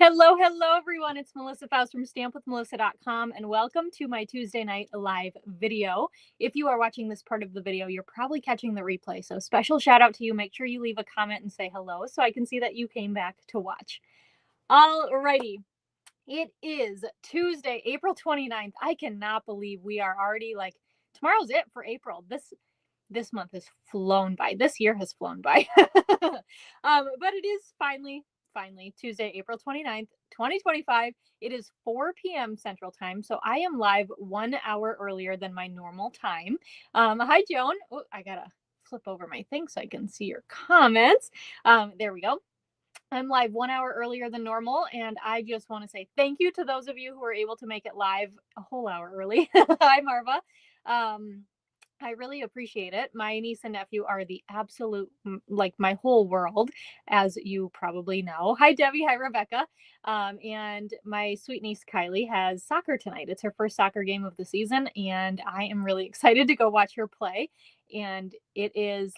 Hello, everyone. It's Melissa Faust from stampwithmelissa.com, and welcome to my Tuesday night live video. If you are watching this part of the video, you're probably catching the replay, so special shout out to you. Make sure you leave a comment and say hello so I can see that you came back to watch. Alrighty. It is Tuesday, April 29th. I cannot believe we are already tomorrow's it for April. This month has flown by. This year has flown by. But it is finally Tuesday, April 29th, 2025. It is 4 p.m. Central Time, so I am live 1 hour earlier than my normal time. Hi, Joan. Oh, I gotta flip over my thing so I can see your comments. There we go. I'm live 1 hour earlier than normal, and I just want to say thank you to those of you who were able to make it live a whole hour early. Hi, Marva. I really appreciate it. My niece and nephew are the absolute, my whole world, as you probably know. Hi, Debbie. Hi, Rebecca. And my sweet niece, Kylie, has soccer tonight. It's her first soccer game of the season, and I am really excited to go watch her play. And it is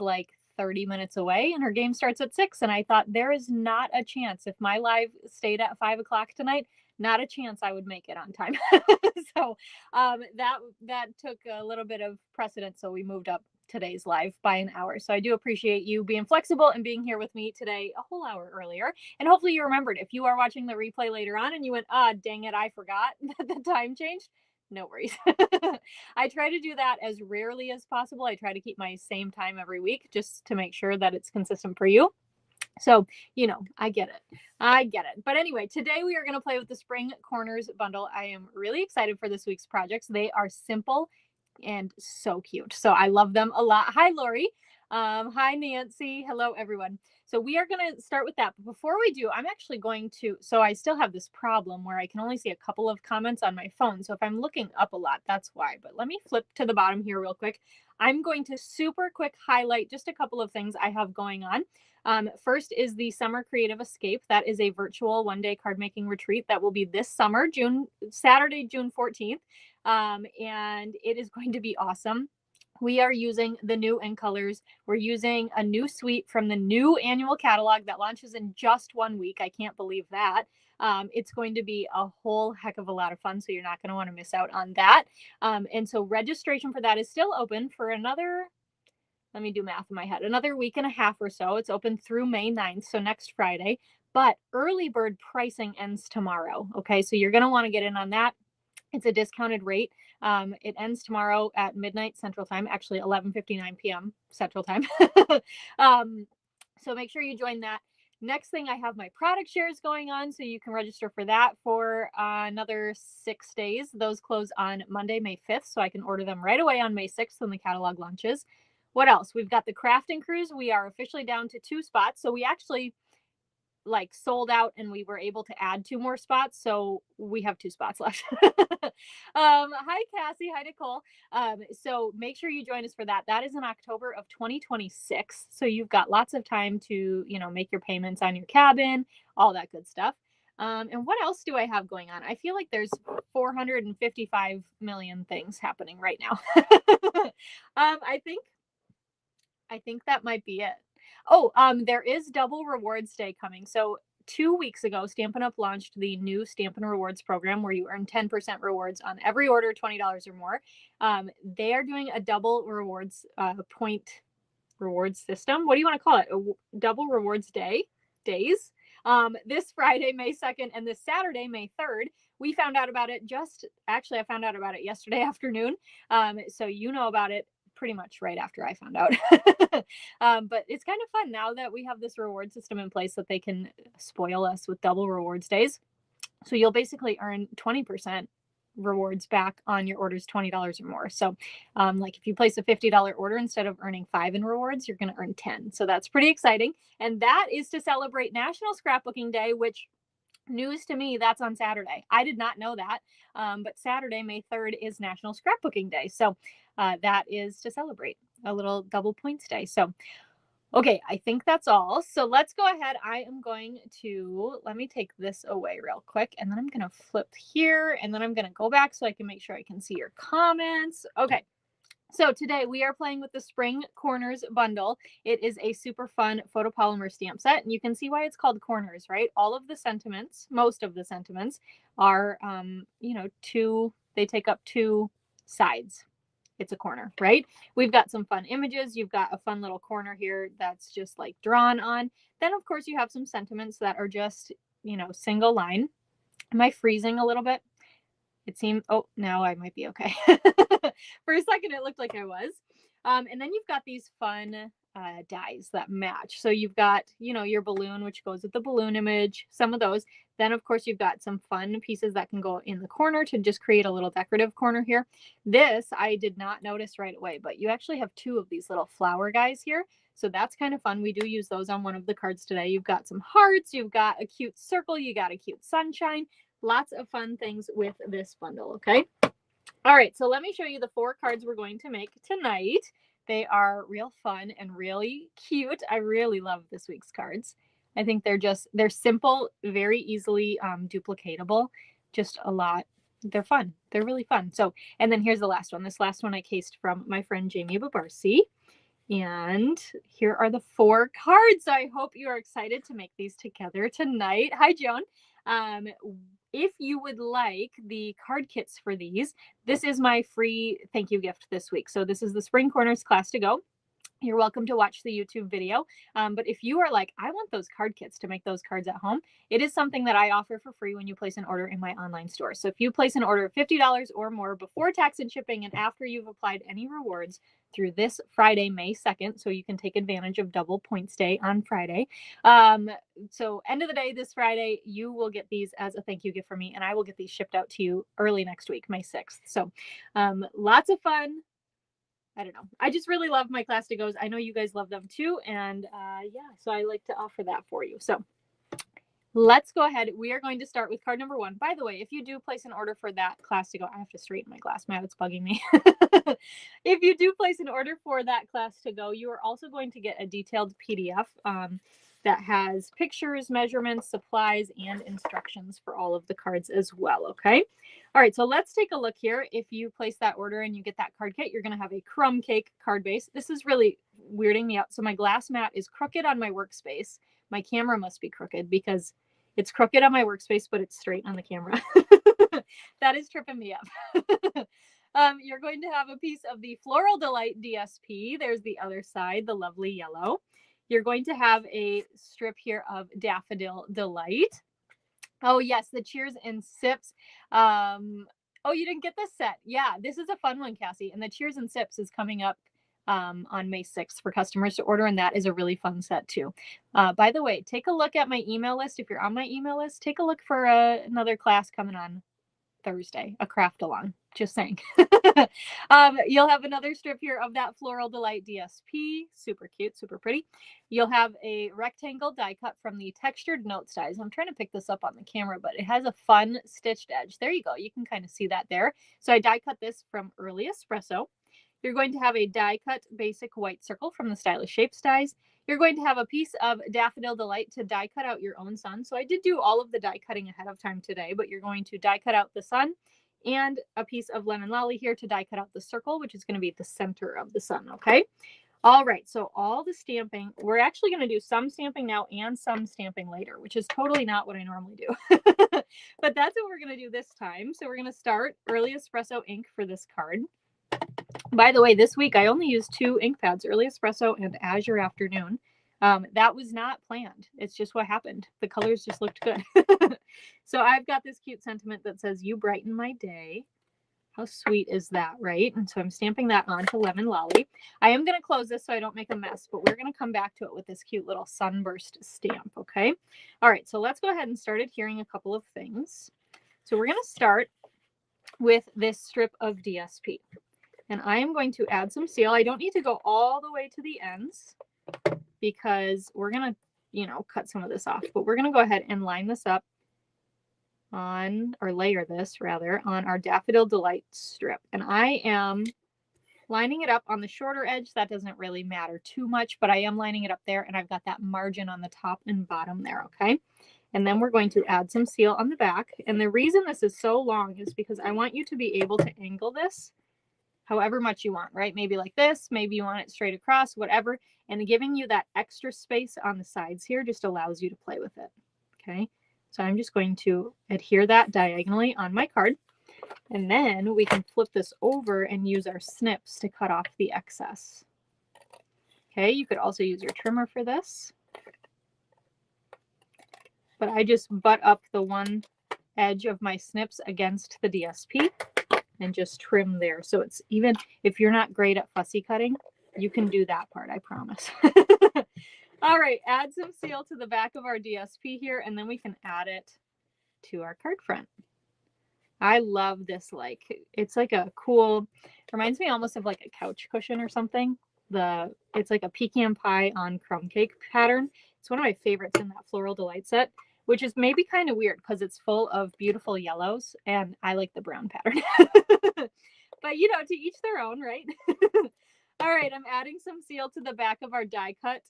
30 minutes away, and her game starts at 6. And I thought, there is not a chance if my live stayed at 5 o'clock tonight, not a chance I would make it on time. So that took a little bit of precedence. So we moved up today's live by an hour. So I do appreciate you being flexible and being here with me today a whole hour earlier. And hopefully you remembered. If you are watching the replay later on and you went, dang it, I forgot that the time changed. No worries. I try to do that as rarely as possible. I try to keep my same time every week just to make sure that it's consistent for you. So, I get it. But anyway, today we are going to play with the Spring Corners bundle. I am really excited for this week's projects. They are simple and so cute. So I love them a lot. Hi, Lori. Hi, Nancy. Hello, everyone. So we are going to start with that. But before we do, I'm actually going to, so I still have this problem where I can only see a couple of comments on my phone. So if I'm looking up a lot, that's why. But let me flip to the bottom here real quick. I'm going to super quick highlight just a couple of things I have going on. First is the Summer Creative Escape. That is a virtual one-day card making retreat that will be this summer, Saturday, June 14th. And it is going to be awesome. We are using the new ink colors. We're using a new suite from the new annual catalog that launches in just 1 week. I can't believe that. It's going to be a whole heck of a lot of fun, so you're not going to want to miss out on that. And so registration for that is still open for another, let me do math in my head, another week and a half or so. It's open through May 9th, so next Friday. But early bird pricing ends tomorrow. Okay, so you're going to want to get in on that. It's a discounted rate. It ends tomorrow at midnight Central Time, actually 11:59 p.m. Central Time. So make sure you join that. Next thing, I have my product shares going on, so you can register for that for another 6 days. Those close on Monday, May 5th, so I can order them right away on May 6th when the catalog launches. What else? We've got the crafting cruise. We are officially down to 2 spots, so we actually sold out and we were able to add 2 more spots. So we have 2 spots left. Hi, Cassie. Hi, Nicole. So make sure you join us for that. That is in October of 2026. So you've got lots of time to, make your payments on your cabin, all that good stuff. And what else do I have going on? I feel like there's 455 million things happening right now. I think that might be it. Oh, there is Double Rewards Day coming. So 2 weeks ago, Stampin' Up! Launched the new Stampin' Rewards program where you earn 10% rewards on every order, $20 or more. They are doing a double rewards point rewards system. What do you want to call it? A double rewards days. This Friday, May 2nd, and this Saturday, May 3rd. We found out about it I found out about it yesterday afternoon. So you know about it pretty much right after I found out. But it's kind of fun now that we have this reward system in place that they can spoil us with double rewards days. So you'll basically earn 20% rewards back on your orders $20 or more. So if you place a $50 order, instead of earning 5 in rewards, you're going to earn 10. So that's pretty exciting. And that is to celebrate National Scrapbooking Day, which, news to me, that's on Saturday. I did not know that. But Saturday, May 3rd is National Scrapbooking Day. So that is to celebrate a little double points day. So, okay, I think that's all. So let's go ahead. I am going to, let me take this away real quick, and then I'm going to flip here, and then I'm going to go back so I can make sure I can see your comments. Okay. So today we are playing with the Spring Corners bundle. It is a super fun photopolymer stamp set, and you can see why it's called corners, right? All of the sentiments, most of the sentiments are, they take up two sides. It's a corner, right? We've got some fun images. You've got a fun little corner here that's just like drawn on. Then of course you have some sentiments that are just, single line. Am I freezing a little bit? It seemed, oh, now I might be okay. For a second, it looked like I was. And then you've got these fun dies that match. So you've got, your balloon, which goes with the balloon image, some of those. Then, of course, you've got some fun pieces that can go in the corner to just create a little decorative corner here. This I did not notice right away, but you actually have two of these little flower guys here. So that's kind of fun. We do use those on one of the cards today. You've got some hearts, you've got a cute circle, you got a cute sunshine. Lots of fun things with this bundle, okay? All right, so let me show you the 4 cards we're going to make tonight. They are real fun and really cute. I really love this week's cards. I think they're simple, very easily duplicatable, just a lot. They're fun. They're really fun. So, and then here's the last one. This last one I cased from my friend Jamie Babarsi. And here are the 4 cards. So I hope you are excited to make these together tonight. Hi, Joan. If you would like the card kits for these, this is my free thank you gift this week. So this is the Spring Corners class to go. You're welcome to watch the YouTube video. But if you are like, I want those card kits to make those cards at home, it is something that I offer for free when you place an order in my online store. So if you place an order of $50 or more before tax and shipping and after you've applied any rewards through this Friday, May 2nd, so you can take advantage of double points day on Friday. So end of the day this Friday, you will get these as a thank you gift for me, and I will get these shipped out to you early next week, May 6th. So lots of fun. I don't know. I just really love my class to goes. I know you guys love them too. And yeah, so I like to offer that for you. So let's go ahead. We are going to start with card number 1. By the way, if you do place an order for that class to go, I have to straighten my glass mat. It's bugging me. If you do place an order for that class to go, you are also going to get a detailed PDF that has pictures, measurements, supplies, and instructions for all of the cards as well, okay? All right, so let's take a look here. If you place that order and you get that card kit, you're gonna have a crumb cake card base. This is really weirding me out. So my glass mat is crooked on my workspace. My camera must be crooked because it's crooked on my workspace, but it's straight on the camera. That is tripping me up. You're going to have a piece of the Floral Delight DSP. There's the other side, the lovely yellow. You're going to have a strip here of Daffodil Delight. Oh, yes, the Cheers and Sips. Oh, you didn't get this set. Yeah, this is a fun one, Cassie. And the Cheers and Sips is coming up on May 6th for customers to order, and that is a really fun set too. By the way, take a look at my email list. If you're on my email list, take a look for another class coming on Thursday, a craft along. Just saying. You'll have another strip here of that Floral Delight DSP. Super cute, super pretty. You'll have a rectangle die cut from the Textured Notes dies. I'm trying to pick this up on the camera, but it has a fun stitched edge. There you go. You can kind of see that there. So I die cut this from Early Espresso. You're going to have a die cut basic white circle from the Stylish Shapes dies. You're going to have a piece of Daffodil Delight to die cut out your own sun. So I did do all of the die cutting ahead of time today, but you're going to die cut out the sun and a piece of Lemon Lolly here to die cut out the circle, which is going to be the center of the sun, okay? All right, so all the stamping, we're actually going to do some stamping now and some stamping later, which is totally not what I normally do. But that's what we're going to do this time. So we're going to start Early Espresso ink for this card. By the way, this week I only used 2 ink pads, Early Espresso and Azure Afternoon. That was not planned. It's just what happened. The colors just looked good. So I've got this cute sentiment that says, "You brighten my day." How sweet is that, right? And so I'm stamping that onto Lemon Lolly. I am going to close this so I don't make a mess, but we're going to come back to it with this cute little sunburst stamp, okay? All right, so let's go ahead and start adhering a couple of things. So we're going to start with this strip of DSP. And I am going to add some seal. I don't need to go all the way to the ends because we're going to, cut some of this off. But we're going to go ahead and line this up on, or layer this rather, on our Daffodil Delight strip. And I am lining it up on the shorter edge. That doesn't really matter too much, but I am lining it up there, and I've got that margin on the top and bottom there, okay? And then we're going to add some seal on the back. And the reason this is so long is because I want you to be able to angle this however much you want, right? Maybe like this, maybe you want it straight across, whatever. And giving you that extra space on the sides here just allows you to play with it. Okay, so I'm just going to adhere that diagonally on my card. And then we can flip this over and use our snips to cut off the excess. Okay, you could also use your trimmer for this. But I just butt up the one edge of my snips against the DSP and just trim there. So it's even, if you're not great at fussy cutting, you can do that part, I promise. All right, add some seal to the back of our DSP here, and then we can add it to our card front. I love this, like, it's like a cool, reminds me almost of like a couch cushion or something. It's like a pecan pie on crumb cake pattern. It's one of my favorites in that Floral Delight set, which is maybe kind of weird because it's full of beautiful yellows, and I like the brown pattern. But, you know, to each their own, right? All right, I'm adding some seal to the back of our die cut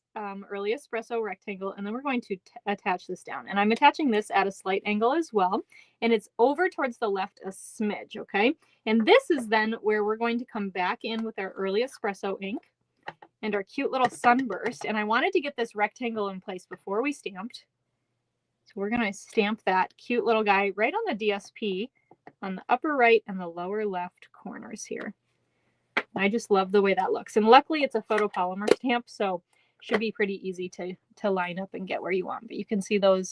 early espresso rectangle, and then we're going to attach this down. And I'm attaching this at a slight angle as well, and it's over towards the left a smidge, okay? And this is then where we're going to come back in with our early espresso ink and our cute little sunburst. And I wanted to get this rectangle in place before we stamped. So we're going to stamp that cute little guy right on the DSP on the upper right and the lower left corners here. I just love the way that looks. And luckily it's a photopolymer stamp, so it should be pretty easy to line up and get where you want. But you can see the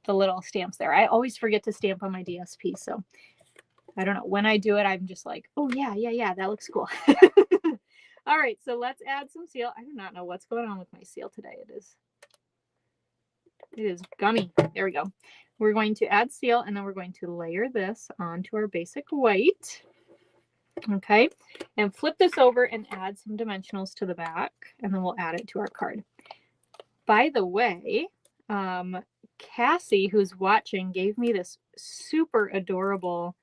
little stamps there. I always forget to stamp on my DSP, so I don't know. When I do it, I'm just like, oh yeah, that looks cool. All right, so let's add some seal. I do not know what's going on with my seal today. It is gummy. There we go. We're going to add seal, and then we're going to layer this onto our basic white. Okay, and flip this over and add some dimensionals to the back, and then we'll add it to our card. By the way, Cassie, who's watching, gave me this super adorable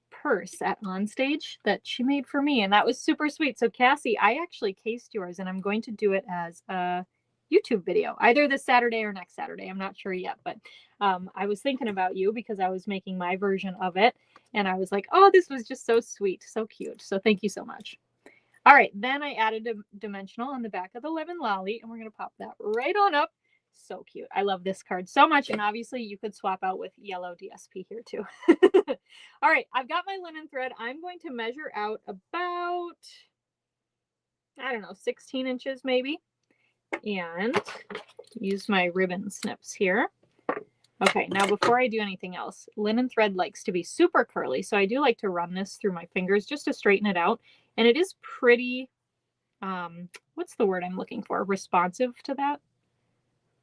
purse at Onstage that she made for me, and that was super sweet. So Cassie, I actually cased yours, and I'm going to do it as a YouTube video, either this Saturday or next Saturday. I'm not sure yet, but I was thinking about you because I was making my version of it, and I was like, oh, this was just so sweet, so cute. So thank you so much. All right, then I added a dimensional on the back of the Lemon Lolly, and we're going to pop that right on up. So cute. I love this card so much, and obviously you could swap out with yellow DSP here too. All right, I've got my linen thread. I'm going to measure out about, I don't know, 16 inches maybe, and use my ribbon snips here. Okay, now before I do anything else, linen thread likes to be super curly, so I do like to run this through my fingers just to straighten it out. And it is pretty, what's the word I'm looking for? Responsive to that?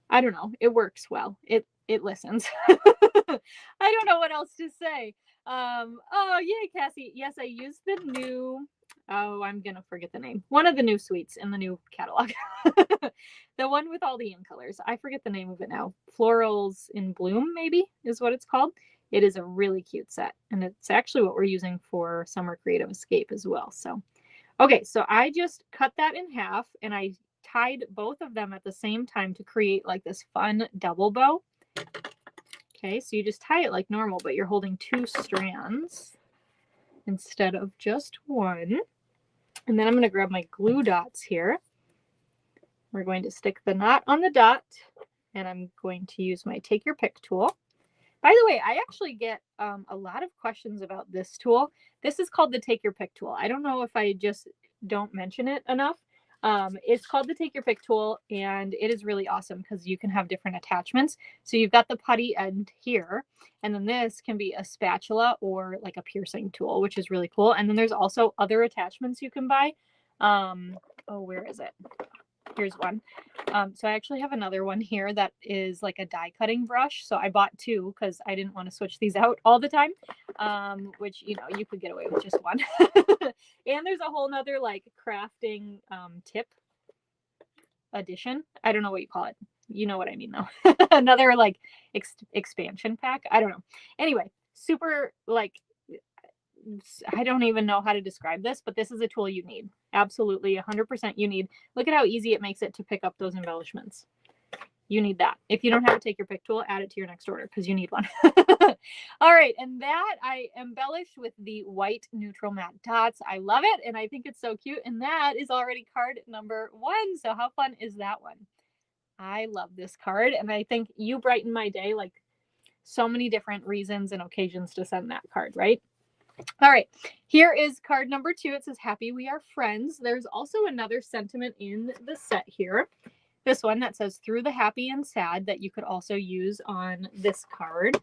I don't know. It works well. It listens. I don't know what else to say. Oh, yay, Cassie. Yes, I used the new, oh, I'm going to forget the name. One of the new suites in the new catalog. The one with all the in colors. I forget the name of it now. Florals in Bloom, maybe, is what it's called. It is a really cute set. And it's actually what we're using for Summer Creative Escape as well. So, okay, so I just cut that in half, and I tied both of them at the same time to create like this fun double bow. Okay, so you just tie it like normal, but you're holding two strands instead of just one. And then I'm going to grab my glue dots here. We're going to stick the knot on the dot, and I'm going to use my Take Your Pick tool. By the way, I actually get a lot of questions about this tool. This is called the Take Your Pick tool. I don't know if I just don't mention it enough. It's called the Take Your Pick tool, and it is really awesome because you can have different attachments. So you've got the putty end here, and then this can be a spatula or like a piercing tool, which is really cool. And then there's also other attachments you can buy. Oh, where is it? Here's one. So I actually have another one here that is like a die cutting brush. So I bought two because I didn't want to switch these out all the time, which, you know, you could get away with just one. And there's a whole nother like crafting tip edition. I don't know what you call it. You know what I mean though. Another like expansion pack. I don't know. Anyway, super like, I don't even know how to describe this, but this is a tool you need. Absolutely 100% you need. Look at how easy it makes it to pick up those embellishments. You need that. If you don't have a take your pick tool, add it to your next order because you need one. All right, and that I embellished with the white neutral matte dots. I love it, and I think it's so cute, and that is already card number 1. So how fun is that one? I love this card, and I think you brighten my day, like so many different reasons and occasions to send that card, right? All right, here is card number 2. It says, happy we are friends. There's also another sentiment in the set here. This one that says, through the happy and sad, that you could also use on this card.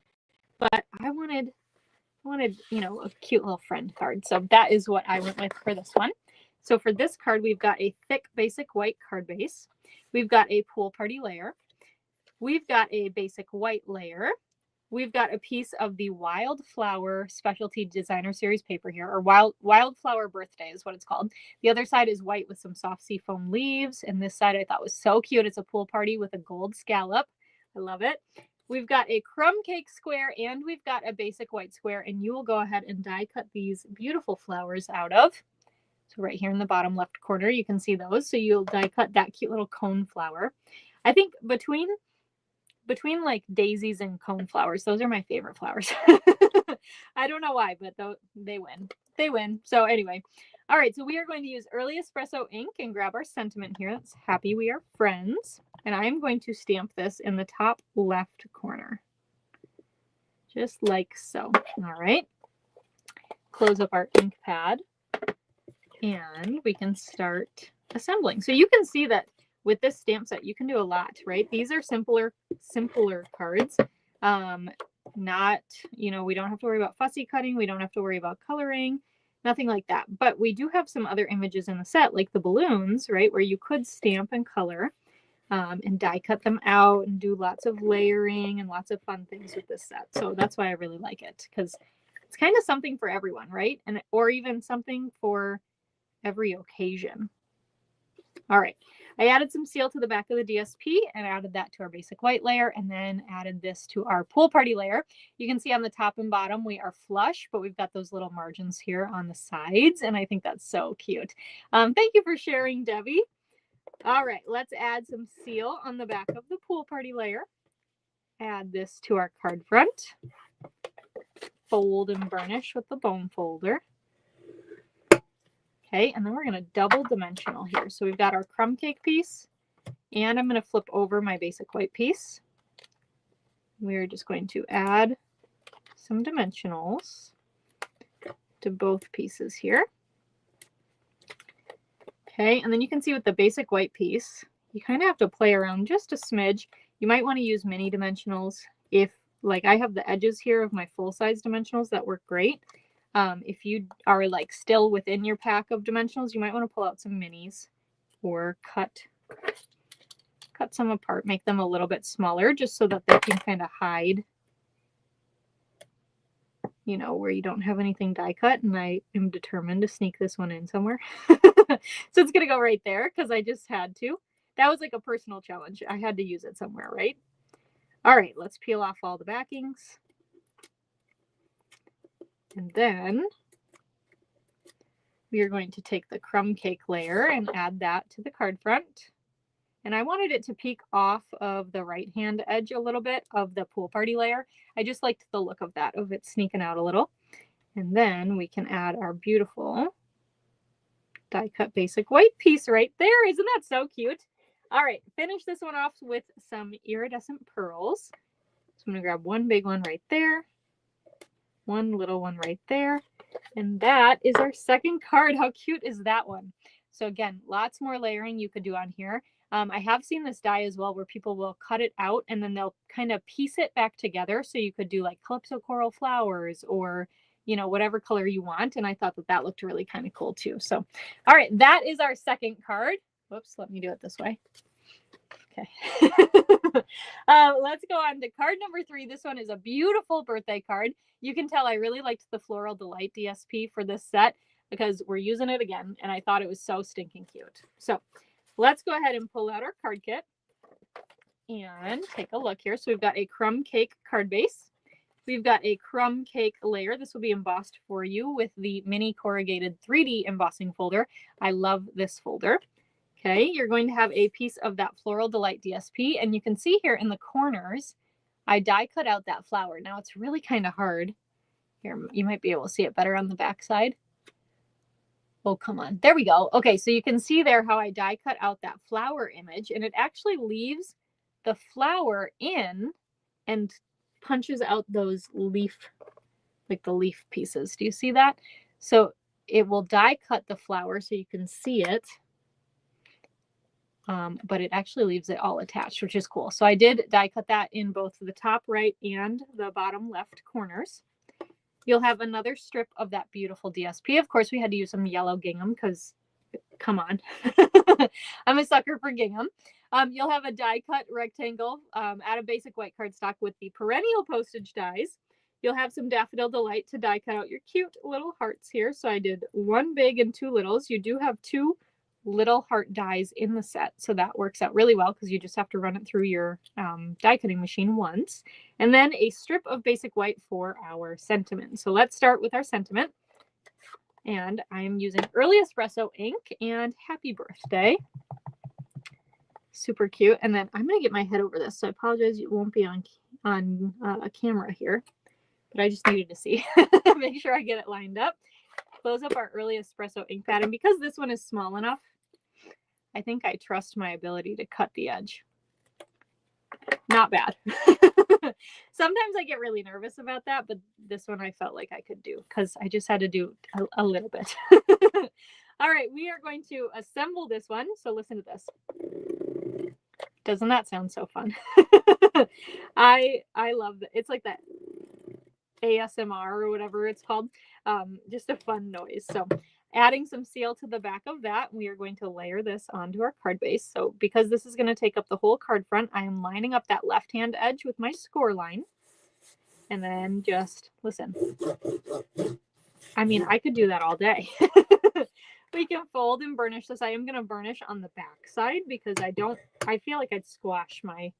But I wanted, you know, a cute little friend card. So that is what I went with for this one. So for this card, we've got a thick basic white card base. We've got a pool party layer. We've got a basic white layer. We've got a piece of the Wildflower Specialty Designer Series paper here, or Wildflower Birthday is what it's called. The other side is white with some soft seafoam leaves, and this side I thought was so cute. It's a pool party with a gold scallop. I love it. We've got a crumb cake square, and we've got a basic white square, and you will go ahead and die cut these beautiful flowers out of. So right here in the bottom left corner, you can see those. So you'll die cut that cute little cone flower. I think between like daisies and cone flowers, those are my favorite flowers. I don't know why, but they win. They win. So anyway, all right, so we are going to use Early Espresso ink and grab our sentiment here. That's happy we are friends. And I am going to stamp this in the top left corner. Just like so. All right. Close up our ink pad. And we can start assembling. So you can see that with this stamp set, you can do a lot, right? These are simpler cards. Not, you know, we don't have to worry about fussy cutting. We don't have to worry about coloring, nothing like that. But we do have some other images in the set, like the balloons, right? Where you could stamp and color and die cut them out and do lots of layering and lots of fun things with this set. So that's why I really like it, because it's kind of something for everyone, right? Or even something for every occasion. All right, I added some seal to the back of the DSP and added that to our basic white layer, and then added this to our pool party layer. You can see on the top and bottom we are flush, but we've got those little margins here on the sides, and I think that's so cute. Thank you for sharing, Debbie. All right, let's add some seal on the back of the pool party layer. Add this to our card front. Fold and burnish with the bone folder. Okay, and then we're going to double dimensional here. So we've got our crumb cake piece, and I'm going to flip over my basic white piece. We're just going to add some dimensionals to both pieces here. Okay, and then you can see with the basic white piece, you kind of have to play around just a smidge. You might want to use mini dimensionals. If, like, I have the edges here of my full-size dimensionals that work great. If you are like still within your pack of dimensionals, you might want to pull out some minis or cut some apart, make them a little bit smaller just so that they can kind of hide, you know, where you don't have anything die cut. And I am determined to sneak this one in somewhere. So it's going to go right there because I just had to. That was like a personal challenge. I had to use it somewhere, right? All right, let's peel off all the backings. And then we are going to take the crumb cake layer and add that to the card front. And I wanted it to peek off of the right-hand edge a little bit of the pool party layer. I just liked the look of that, of it sneaking out a little. And then we can add our beautiful die cut basic white piece right there. Isn't that so cute? All right, finish this one off with some iridescent pearls. So I'm going to grab one big one right there. One little one right there. And that is our second card. How cute is that one? So again, lots more layering you could do on here. I have seen this die as well where people will cut it out and then they'll kind of piece it back together. So you could do like Calypso coral flowers or, you know, whatever color you want. And I thought that that looked really kind of cool too. So, all right, that is our second card. Whoops, let me do it this way. Okay. Let's go on to card number 3. This one is a beautiful birthday card. You can tell I really liked the Floral Delight DSP for this set because we're using it again, and I thought it was so stinking cute. So let's go ahead and pull out our card kit and take a look here. So we've got a crumb cake card base. We've got a crumb cake layer. This will be embossed for you with the mini corrugated 3D embossing folder. I love this folder. Okay, you're going to have a piece of that Floral Delight DSP, and you can see here in the corners, I die cut out that flower. Now it's really kind of hard. Here, you might be able to see it better on the back side. Oh, come on. There we go. Okay, so you can see there how I die cut out that flower image, and it actually leaves the flower in and punches out those leaf, like the leaf pieces. Do you see that? So it will die cut the flower so you can see it. But it actually leaves it all attached, which is cool. So I did die cut that in both the top right and the bottom left corners. You'll have another strip of that beautiful DSP. Of course, we had to use some yellow gingham because, come on, I'm a sucker for gingham. You'll have a die cut rectangle out of basic white cardstock with the perennial postage dies. You'll have some Daffodil Delight to die cut out your cute little hearts here. So I did one big and two littles. You do have two little heart dies in the set, so that works out really well because you just have to run it through your die cutting machine once. And then a strip of basic white for our sentiment. So let's start with our sentiment, and I am using Early Espresso ink and Happy Birthday. Super cute. And then I'm going to get my head over this, so I apologize it won't be on a camera here, but I just needed to see. Make sure I get it lined up. Close up our Early Espresso ink pad, and because this one is small enough, I think I trust my ability to cut the edge. Not bad. Sometimes I get really nervous about that, but this one I felt like I could do because I just had to do a little bit. All right, we are going to assemble this one. So listen to this. Doesn't that sound so fun? I love that. It's like that ASMR or whatever it's called. Just a fun noise. So adding some seal to the back of that, we are going to layer this onto our card base. So because this is going to take up the whole card front, I am lining up that left-hand edge with my score line. And then just listen. I mean, I could do that all day. We can fold and burnish this. I am going to burnish on the back side because I feel like I'd squash my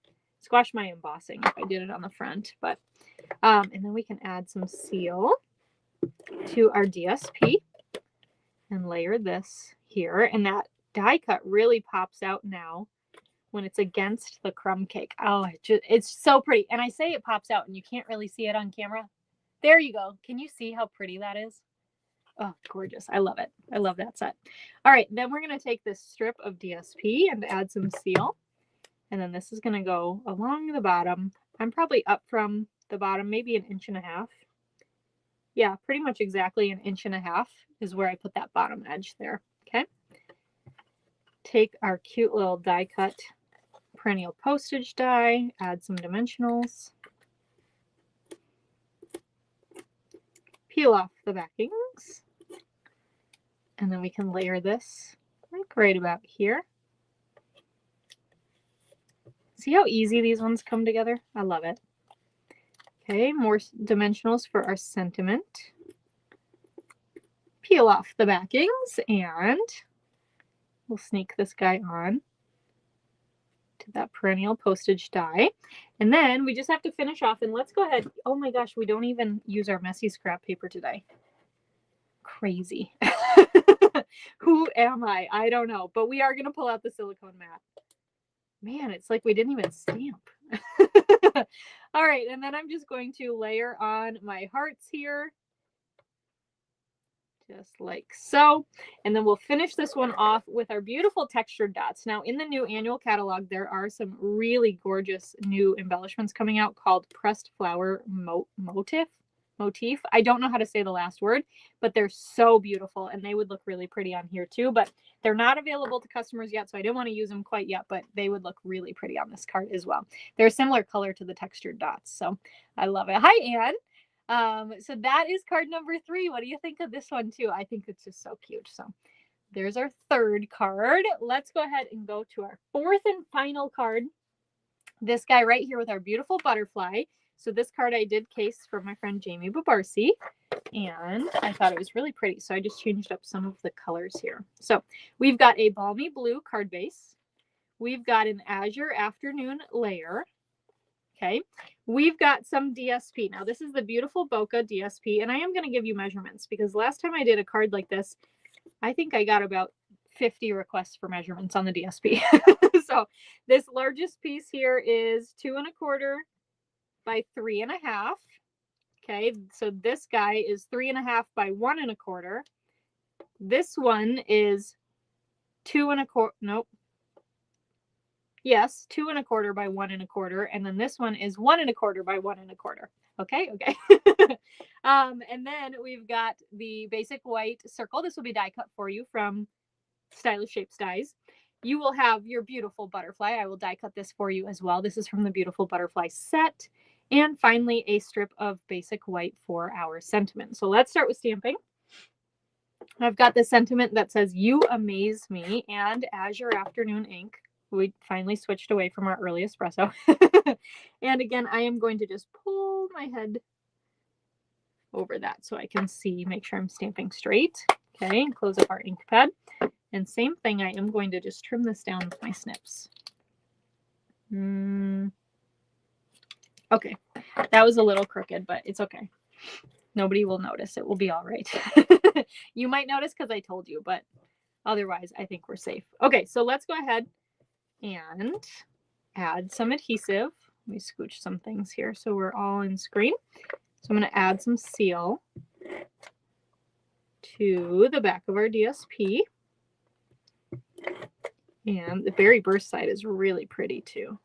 embossing if I did it on the front. But and then we can add some seal to our DSP and layer this here. And that die cut really pops out now when it's against the crumb cake. Oh, it's so pretty. And I say it pops out and you can't really see it on camera. There you go. Can you see how pretty that is? Oh, gorgeous. I love it. I love that set. All right, then we're going to take this strip of DSP and add some seal. And then this is going to go along the bottom. I'm probably up from the bottom, maybe 1.5 inches. Yeah, pretty much exactly 1.5 inches is where I put that bottom edge there. Okay. Take our cute little die cut perennial postage die, add some dimensionals, peel off the backings, and then we can layer this like right about here. See how easy these ones come together? I love it. Okay, more dimensionals for our sentiment. Peel off the backings, and we'll sneak this guy on to that perennial postage die. And then we just have to finish off, and let's go ahead. Oh my gosh, we don't even use our messy scrap paper today. Crazy. Who am I? I don't know, but we are going to pull out the silicone mat. Man, it's like we didn't even stamp. All right, and then I'm just going to layer on my hearts here. Just like so. And then we'll finish this one off with our beautiful textured dots. Now, in the new annual catalog, there are some really gorgeous new embellishments coming out called Pressed Flower Motif. I don't know how to say the last word, but they're so beautiful, and they would look really pretty on here too. But they're not available to customers yet, so I didn't want to use them quite yet, but they would look really pretty on this card as well. They're a similar color to the textured dots, so I love it. Hi, Anne. So that is card number 3. What do you think of this one too? I think it's just so cute. So there's our 3rd card. Let's go ahead and go to our 4th and final card. This guy right here with our beautiful butterfly. So this card I did case from my friend Jamie Babarsi, and I thought it was really pretty. So I just changed up some of the colors here. So we've got a balmy blue card base. We've got an azure afternoon layer. Okay, we've got some DSP. Now this is the beautiful Bokeh DSP, and I am going to give you measurements because last time I did a card like this, I think I got about 50 requests for measurements on the DSP. So this largest piece here is 2 1/4 by 3 1/2. Okay, so this guy is 3 1/2 by 1 1/4. This one is 2 1/4. Nope. Yes, 2 1/4 by 1 1/4, and then this one is 1 1/4 by 1 1/4. Okay, okay. And then we've got the basic white circle. This will be die cut for you from Stylish Shapes Dies. You will have your beautiful butterfly. I will die cut this for you as well. This is from the Beautiful Butterfly set. And finally, a strip of basic white for our sentiment. So let's start with stamping. I've got the sentiment that says, "You amaze me," and Azure Afternoon ink. We finally switched away from our early espresso. And again, I am going to just pull my head over that so I can see, make sure I'm stamping straight. Okay, and close up our ink pad. And same thing, I am going to just trim this down with my snips. Okay, that was a little crooked, but it's okay. Nobody will notice. It will be all right. You might notice because I told you, but otherwise I think we're safe. Okay, so let's go ahead and add some adhesive. Let me scooch some things here so we're all in screen. So I'm going to add some seal to the back of our DSP. And the berry burst side is really pretty too.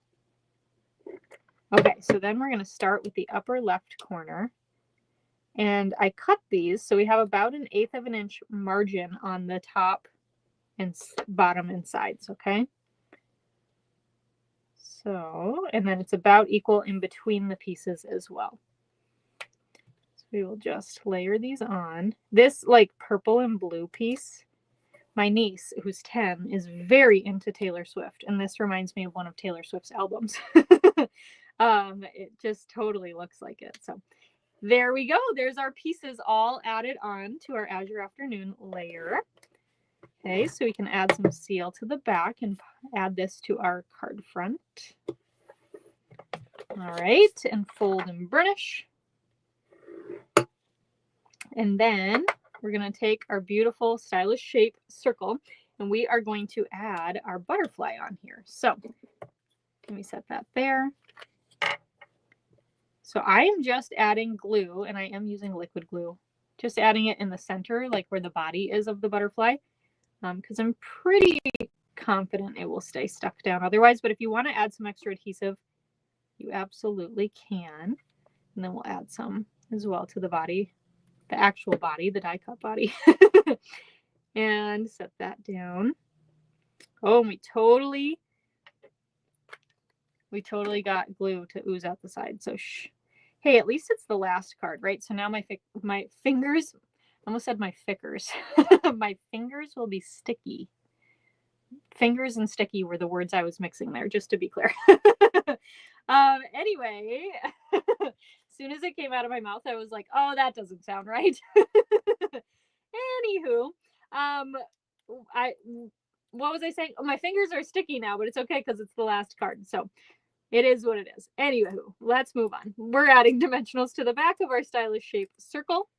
Okay, so then we're going to start with the upper left corner. And I cut these, so we have about 1/8 of an inch margin on the top and bottom and sides, okay? So, and then it's about equal in between the pieces as well. So we will just layer these on. This like purple and blue piece, my niece, who's 10, is very into Taylor Swift, and this reminds me of one of Taylor Swift's albums. It just totally looks like it. So there we go. There's our pieces all added on to our Azure Afternoon layer. Okay, so we can add some seal to the back and add this to our card front. All right, and fold and burnish. And then we're going to take our beautiful Stylish Shape circle, and we are going to add our butterfly on here. So let me set that there. So I am just adding glue, and I am using liquid glue. Just adding it in the center, like where the body is of the butterfly, because I'm pretty confident it will stay stuck down otherwise. But if you want to add some extra adhesive, you absolutely can. And then we'll add some as well to the body, the actual body, the die cut body. And set that down. Oh, and we totally got glue to ooze out the side. So shh. Hey, at least it's the last card, right? So now my fingers, I almost said my fickers. My fingers will be sticky. Fingers and sticky were the words I was mixing there, just to be clear. Anyway, as soon as it came out of my mouth, I was like, oh, that doesn't sound right. Anywho, what was I saying? Oh, my fingers are sticky now, but it's okay because it's the last card. So it is what it is. Anywho, let's move on. We're adding dimensionals to the back of our Stylish Shape circle.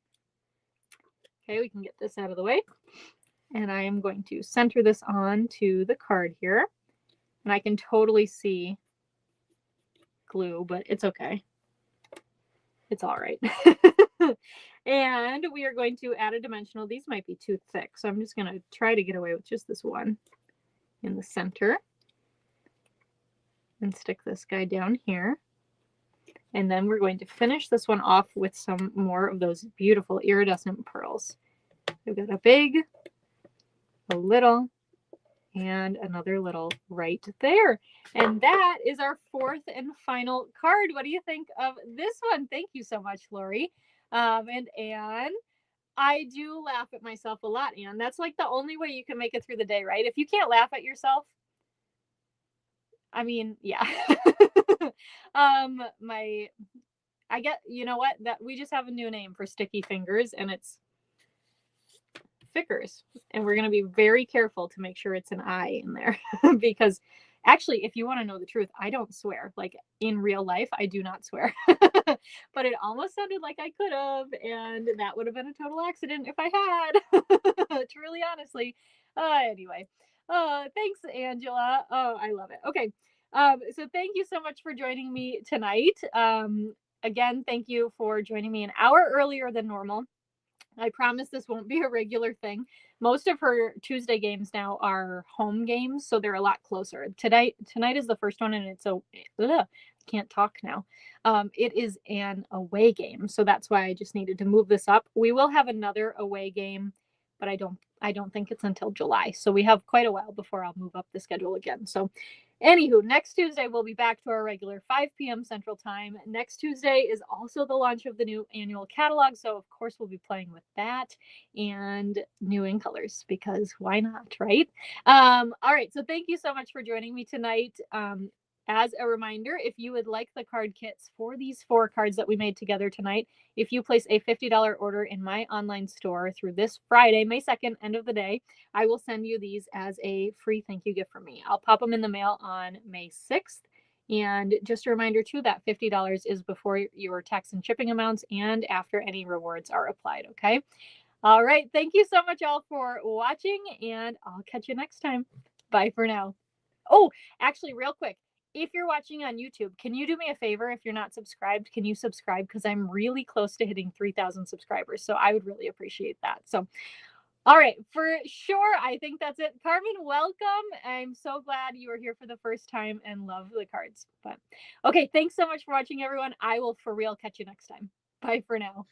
Okay, we can get this out of the way. And I am going to center this on to the card here. And I can totally see glue, but it's okay. It's all right. And we are going to add a dimensional. These might be too thick, so I'm just going to try to get away with just this one in the center. And stick this guy down here. And then we're going to finish this one off with some more of those beautiful iridescent pearls. We've got a big, a little, and another little right there. And that is our fourth and final card. What do you think of this one? Thank you so much, Lori. And Anne, I do laugh at myself a lot, Anne. That's like the only way you can make it through the day, right? If you can't laugh at yourself, I mean, yeah. I get, you know what, that we just have a new name for sticky fingers, and it's fickers. And we're going to be very careful to make sure it's an I in there because actually, if you want to know the truth, I don't swear. Like in real life, I do not swear, but it almost sounded like I could have, and that would have been a total accident if I had. Truly, honestly. Anyway, thanks, Angela. Oh, I love it. Okay. So thank you so much for joining me tonight. Again, thank you for joining me an hour earlier than normal. I promise this won't be a regular thing. Most of her Tuesday games now are home games, so they're a lot closer. Tonight is the first one, and it's a ugh, I can't talk now. It is an away game, so that's why I just needed to move this up. We will have another away game, but I don't think it's until July, so we have quite a while before I'll move up the schedule again. So anywho, next Tuesday we'll be back to our regular 5 p.m. Central Time. Next Tuesday is also the launch of the new annual catalog, so of course we'll be playing with that and new in colors because why not, right? All right, so thank you so much for joining me tonight. As a reminder, if you would like the card kits for these 4 cards that we made together tonight, if you place a $50 order in my online store through this Friday, May 2nd, end of the day, I will send you these as a free thank you gift from me. I'll pop them in the mail on May 6th. And just a reminder too, that $50 is before your tax and shipping amounts and after any rewards are applied, okay? All right, thank you so much all for watching, and I'll catch you next time. Bye for now. Oh, actually, real quick, if you're watching on YouTube, can you do me a favor? If you're not subscribed, can you subscribe? Because I'm really close to hitting 3,000 subscribers. So I would really appreciate that. So, all right, for sure. I think that's it. Carmen, welcome. I'm so glad you are here for the first time and love the cards. But okay, thanks so much for watching, everyone. I will for real catch you next time. Bye for now.